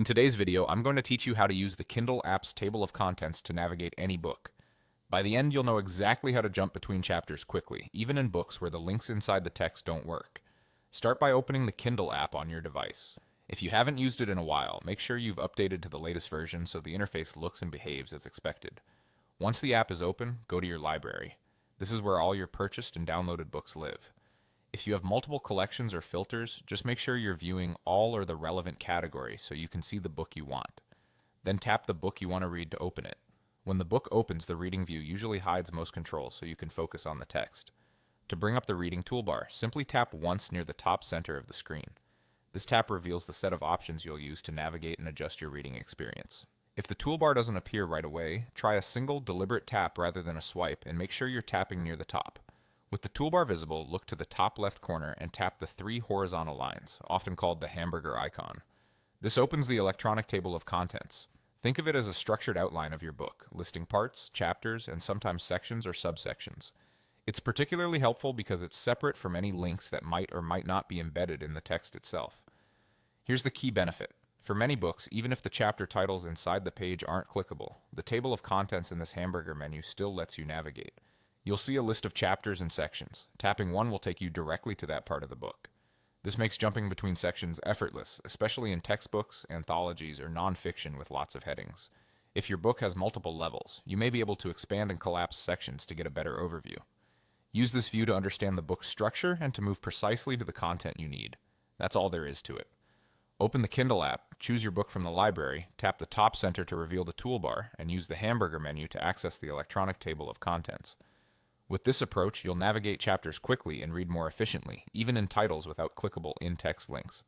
In today's video, I'm going to teach you how to use the Kindle app's table of contents to navigate any book. By the end, you'll know exactly how to jump between chapters quickly, even in books where the links inside the text don't work. Start by opening the Kindle app on your device. If you haven't used it in a while, make sure you've updated to the latest version so the interface looks and behaves as expected. Once the app is open, go to your library. This is where all your purchased and downloaded books live. If you have multiple collections or filters, just make sure you're viewing all or the relevant category so you can see the book you want. Then tap the book you want to read to open it. When the book opens, the reading view usually hides most controls so you can focus on the text. To bring up the reading toolbar, simply tap once near the top center of the screen. This tap reveals the set of options you'll use to navigate and adjust your reading experience. If the toolbar doesn't appear right away, try a single deliberate tap rather than a swipe and make sure you're tapping near the top. With the toolbar visible, look to the top left corner and tap the three horizontal lines, often called the hamburger icon. This opens the electronic table of contents. Think of it as a structured outline of your book, listing parts, chapters, and sometimes sections or subsections. It's particularly helpful because it's separate from any links that might or might not be embedded in the text itself. Here's the key benefit. For many books, even if the chapter titles inside the page aren't clickable, the table of contents in this hamburger menu still lets you navigate. You'll see a list of chapters and sections. Tapping one will take you directly to that part of the book. This makes jumping between sections effortless, especially in textbooks, anthologies, or nonfiction with lots of headings. If your book has multiple levels, you may be able to expand and collapse sections to get a better overview. Use this view to understand the book's structure and to move precisely to the content you need. That's all there is to it. Open the Kindle app, choose your book from the library, tap the top center to reveal the toolbar, and use the hamburger menu to access the electronic table of contents. With this approach, you'll navigate chapters quickly and read more efficiently, even in titles without clickable in-text links.